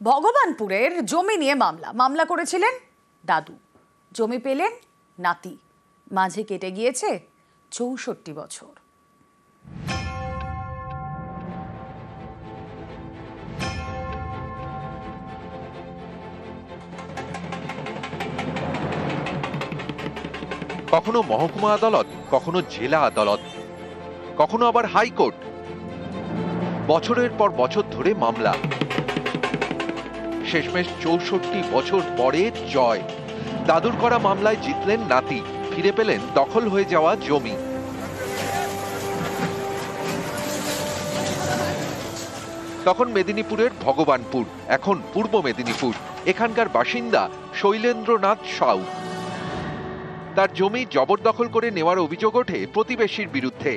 ভগবানপুরের জমি নিয়ে মামলা করেছিলেন দাদু। জমি পেলেন নাতি। মাঝে কেটে গিয়েছে ৬৪ বছর। কখনো মহকুমা আদালত, কখনো জেলা আদালত, কখনো আবার হাইকোর্ট। বছরের পর বছর ধরে মামলা। শেষমেশ ৬৪ বছর পরে জয়। দাদুর করা মামলায় জিতলেন নাতি, ফিরে পেলেন দখল হয়ে যাওয়া জমি। তখন মেদিনীপুরের ভগবানপুর, এখন পূর্ব মেদিনীপুর। এখানকার বাসিন্দা শৈলেন্দ্রনাথ সাউ। তার জমি জবরদখল করে নেওয়ার অভিযোগ ওঠে প্রতিবেশীর বিরুদ্ধে।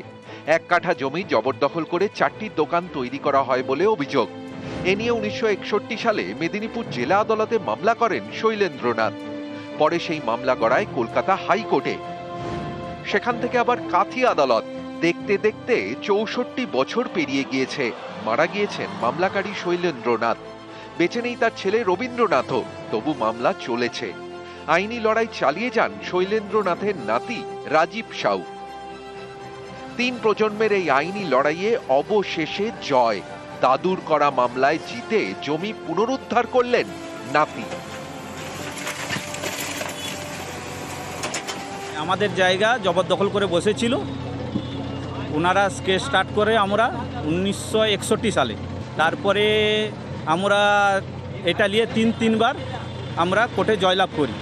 ১ কাঠা জমি জবরদখল করে ৪টি দোকান তৈরি করা হয় বলে অভিযোগ। এ নিয়ে ১৯৬১ সালে মেদিনীপুর জেলা আদালতে মামলা করেন শৈলেন্দ্রনাথ। পরে সেই মামলা গড়ায় কলকাতা হাইকোর্টে। সেখান থেকে আবার কাথি আদালত। দেখতে দেখতে ৬৪ বছর পেরিয়ে গিয়েছে। মারা গিয়েছেন মামলাকারী শৈলেন্দ্রনাথ। বেঁচে নেই তার ছেলে রবীন্দ্রনাথও, তবু মামলা চলেছে। আইনি লড়াই চালিয়ে যান শৈলেন্দ্রনাথের নাতি রাজীব সাউ। ৩ প্রজন্মের এই আইনি লড়াইয়ে অবশেষে জয়। দাদুর করা মামলায় জিতে জমি পুনরুদ্ধার করলেন নাতি। আমাদের জায়গা জবরদখল করে বসেছিল, ওনারা কেস স্টার্ট করে আমরা 1961 সালে। তারপরে আমরা এটা নিয়ে তিনবার আমরা কোর্টে জয়লাভ করি।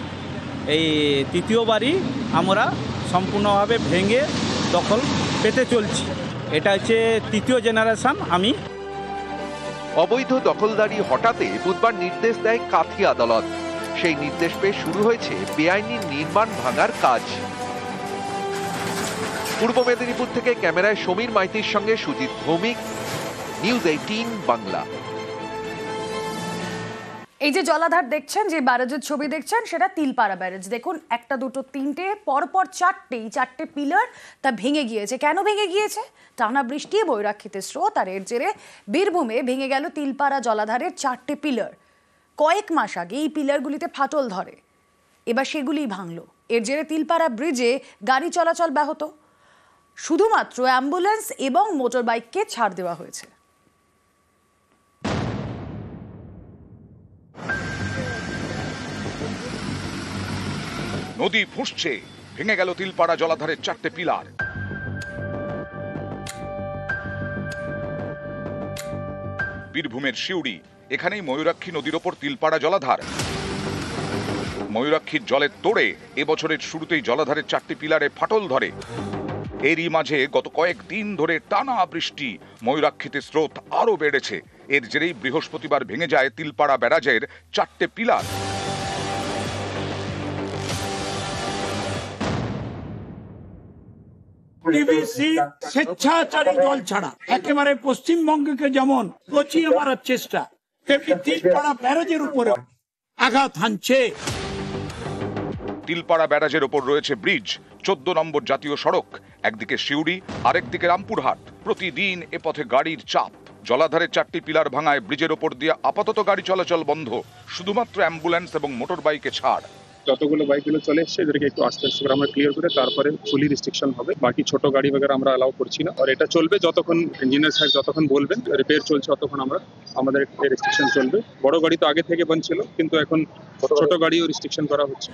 এই তৃতীয়বারই আমরা সম্পূর্ণভাবে ভেঙে দখল পেতে চলছি। এটা হচ্ছে ৩য় জেনারেশন। আমি অবৈধ দখলদারি হটাতে বুধবার নির্দেশ দেয় কাথি আদালত। সেই নির্দেশ পেয়ে শুরু হয়েছে বেআইনি নির্মাণ ভাঙার কাজ। পূর্ব মেদিনীপুর থেকে ক্যামেরায় সমীর মাইতির সঙ্গে সুজিত ভৌমিক, নিউজ 18 বাংলা। এই যে জলাধার দেখছেন, যে ব্যারেজের ছবি দেখছেন, সেটা তিলপাড়া ব্যারেজ। দেখুন, একটা দুটো তিনটে পরপর চারটে পিলার তা ভেঙে গিয়েছে। কেন ভেঙে গিয়েছে? টানা বৃষ্টি, বৈরাক্ষীতে স্রোত, আর এর জেরে বীরভূমে ভেঙে গেল তিলপাড়া জলাধারের 4টে পিলার। কয়েক মাস আগে এই পিলারগুলিতে ফাটল ধরে, এবার সেগুলিই ভাঙলো। এর জেরে তিলপাড়া ব্রিজে গাড়ি চলাচল ব্যাহত। শুধুমাত্র অ্যাম্বুলেন্স এবং মোটর বাইককে ছাড় দেওয়া হয়েছে। নদী ফুঁসছে, ভেঙে গেল তিলপাড়া জলাধারের 4টে পিলার। বীরভূমের শিউড়ি, এখানেই ময়ূরাক্ষী নদীর ওপর তিলপাড়া জলাধার। ময়ূরাক্ষীর জলের তোড়ে এবছরের শুরুতেই জলাধারের 4টি পিলারে ফাটল ধরে। এরই মাঝে গত কয়েকদিন ধরে টানা বৃষ্টি, ময়ূরাক্ষীতে স্রোত আরো বেড়েছে। এর জেরেই বৃহস্পতিবার ভেঙে যায় তিলপাড়া ব্যারাজের 4টে পিলার। স্বেচ্ছাচারী দল ছাড়া একেবারে পশ্চিমবঙ্গকে যেমন পচিয়ে মারার চেষ্টা, তেমনি তিলপাড়া ব্যারাজের উপরে আঘাত হানছে। তিলপাড়া ব্যারাজের ওপর রয়েছে ব্রিজ, 14 নম্বর জাতীয় সড়ক। একদিকে শিউড়ি, আরেকদিকে রামপুরহাট। প্রতিদিন এ পথে গাড়ির চাপ। জলাধারের 4টি পিলার ভাঙায় ব্রিজের ওপর দিয়ে আপাতত গাড়ি চলাচল বন্ধ, শুধুমাত্র অ্যাম্বুলেন্স এবং মোটর বাইকে ছাড়। যতগুলো বাইকগুলো চলে এসছে এদেরকে একটু আস্তে আস্তে করে আমরা ক্লিয়ার করে তারপরে ফুলি রেস্ট্রিকশন হবে। বাকি ছোট গাড়ি বগেরা আমরা অ্যালাউ করছি না। আর এটা চলবে যতক্ষণ ইঞ্জিনিয়ার সাহেব যতক্ষণ বলবেন রিপেয়ার চলছে, ততক্ষণ আমাদের রেস্ট্রিকশন চলবে। বড় গাড়ি তো আগে থেকে বন্ধ ছিল, কিন্তু এখন ছোট গাড়িও রেস্ট্রিকশন করা হচ্ছে।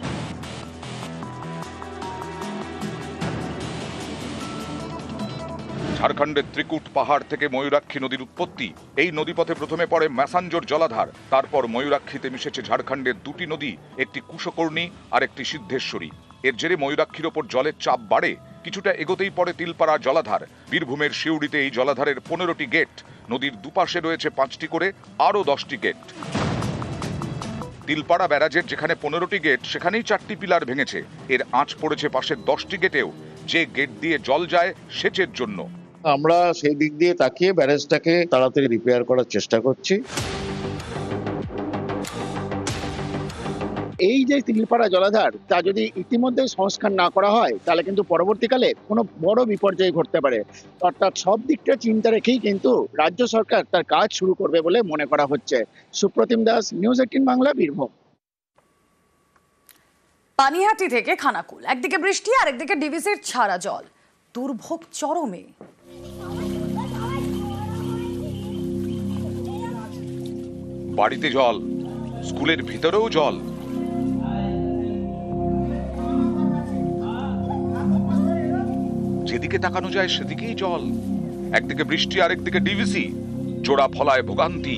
ঝাড়খণ্ডের ত্রিকুট পাহাড় থেকে ময়ূরাক্ষী নদীর উৎপত্তি। এই নদীপথে প্রথমে পড়ে ম্যাসাঞ্জোর জলাধার, তারপর ময়ূরাক্ষীতে মিশেছে ঝাড়খণ্ডের 2টি নদী, একটি কুশকর্ণী আর একটি সিদ্ধেশ্বরী। এর জেরে ময়ূরাক্ষীর ওপর জলের চাপ বাড়ে। কিছুটা এগোতেই পড়ে তিলপাড়া জলাধার। বীরভূমের শিউড়িতে এই জলাধারের 15টি গেট। নদীর দুপাশে রয়েছে 5টি করে আরও 10টি গেট। তিলপাড়া ব্যারাজের যেখানে 15টি গেট, সেখানেই 4টি পিলার ভেঙেছে। এর আঁচ পড়েছে পাশের 10টি গেটেও, যে গেট দিয়ে জল যায় সেচের জন্য। আমরা সেই দিক দিয়ে তাকিয়ে ব্যারেজটাকে তাড়াতাড়ি রিপেয়ার করার চেষ্টা করছি। এই যে তিলপাড়া জলাধার তা যদি ইতিমধ্যে সংস্কার না করা হয় তাহলে কিন্তু পরবর্তীকালে কোনো বড় বিপর্যয় ঘটতে পারে। অর্থাৎ সব দিকটা চিন্তা রেখেই কিন্তু রাজ্য সরকার তার কাজ শুরু করবে বলে মনে করা হচ্ছে। সুপ্রতিম দাস, নিউজ 18 বাংলা, বীরভূম। পানিহাটি থেকে খানাকুল, একদিকে বৃষ্টি আর একদিকে ডিভিসির ছাড়া জল, দুর্ভোগ চরমে। বাড়িতে জল, স্কুলের ভিতরেও জল। যেদিকে তাকানো যায় সেদিকেই জল। একদিকে বৃষ্টি আর একদিকে ডিভিসি, জোড়া ফলায় ভোগান্তি।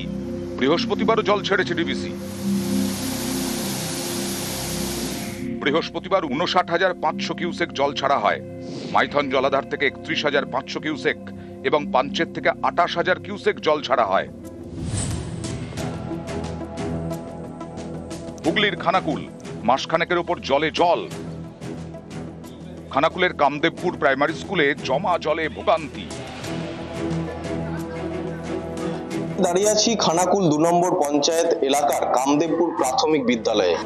বৃহস্পতিবারও জল ছেড়েছে ডিভিসি। বৃহস্পতিবার 59,500 কিউসেক জল ছাড়া হয়। মাইথন জলাধার থেকে 31,500 কিউসেক এবং পাঞ্চেত থেকে 28,000 কিউসেক জল ছাড়া হয়। হুগলির খানাকুল, মাসখানেকের ওপর জলে জল। খানাকুলের কামদেবপুর প্রাইমারি স্কুলে জমা জলে ভোগান্তি। দাঁড়িয়ে আছি খানাকুল 2 নম্বর পঞ্চায়েত এলাকার কামদেবপুর প্রাথমিক বিদ্যালয়ে।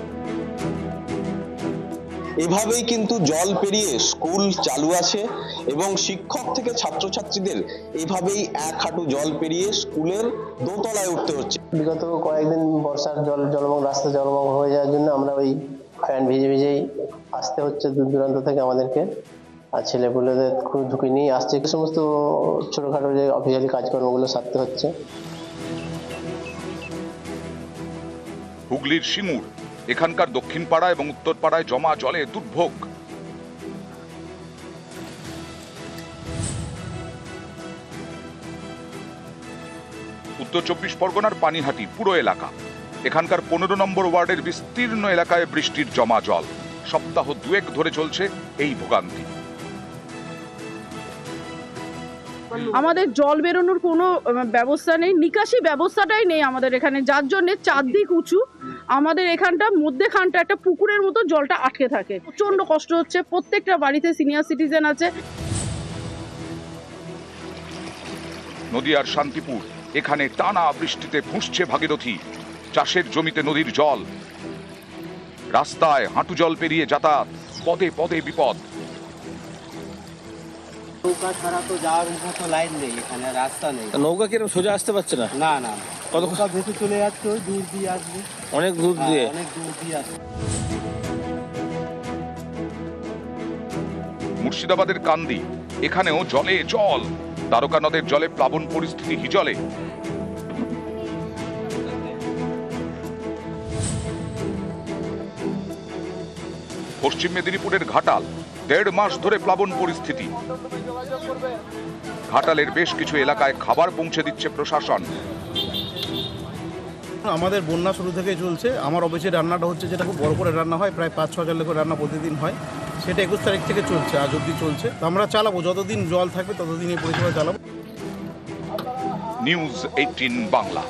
এভাবেই কিন্তু জল পেরিয়ে স্কুল চালু আছে এবং শিক্ষক থেকে ছাত্রছাত্রীদের এইভাবেই এক হাঁটু জল পেরিয়ে স্কুলের দোতলায় উঠতে হচ্ছে। বিগত কয়েকদিন বর্ষার জলমগ্ন, রাস্তা জলমগ্ন হয়ে যাওয়ার জন্য আমরা ওই ফ্যান ভিজেই আসতে হচ্ছে দূর দূরান্ত থেকে আমাদেরকে। আর ছেলেপুলেদের খুব ঝুঁকি নিয়ে আসছে, সমস্ত ছোটখাটো যে অফিসিয়ালি কাজকর্মগুলো সারতে হচ্ছে। হুগলির সিঙ্গুর, এখানকার দক্ষিণ পাড়া এবং উত্তর পাড়ায় জমা জলে দুর্ভোগ। উত্তর 24 পরগনার পানিহাটি পুরো এলাকা, এখানকার 15 নম্বর ওয়ার্ডের বিস্তীর্ণ এলাকায় বৃষ্টির জমা জল। সপ্তাহ 2 ধরে চলছে এই ভোগান্তি। আমাদের জল বেরোনোর কোনো ব্যবস্থা নেই, নিকাশি ব্যবস্থাটাই নেই আমাদের এখানে, যার জন্য চারদিক উঁচু। আমাদের এখানটা মধ্যেখানটা একটা পুকুরের মতো জলটা আটকে থাকে, প্রচন্ড কষ্ট হচ্ছে। প্রত্যেকটা বাড়িতে সিনিয়র সিটিজেন আছে। নদিয়ার শান্তিপুর, এখানে টানা বৃষ্টিতে ফুঁসছে ভাগীরথী। চাষের জমিতে নদীর জল, রাস্তায় হাঁটু জল পেরিয়ে যাতায়াত, পদে পদে বিপদ। নৌকা ছাড়া তো যাওয়ার মতো লাইন নেই, এখানে রাস্তা নেই। নৌকা কিরকম সোজা আসতে পারছে না? না না, নৌকা ভেসে চলে যাচ্ছে, ওই দূর দিয়ে আসবে, অনেক দূর দিয়ে, অনেক দূর দিয়ে আসবে। মুর্শিদাবাদের কান্দি, এখানেও জলে জল। দ্বারকা নদের জলে প্লাবন পরিস্থিতি হিজলে। পশ্চিম মেদিনীপুরের ঘাটাল, 1.5 মাস ধরে প্লাবন পরিস্থিতি। ঘাটালের বেশ কিছু এলাকায় খাবার পৌঁছে দিচ্ছে প্রশাসন। আমাদের বন্যা শুরু থেকে চলছে। আমার অফিসে রান্নাটা হচ্ছে, যেটা খুব বড় করে রান্না হয়, প্রায় 5-6 হাজার লোকের রান্না প্রতিদিন হয়। সেটা 21 তারিখ থেকে চলছে, আজ অবধি চলছে। তো আমরা চালাবো, যতদিন জল থাকবে ততদিন এই পরিষেবা চালাবো। নিউজ 18 বাংলা।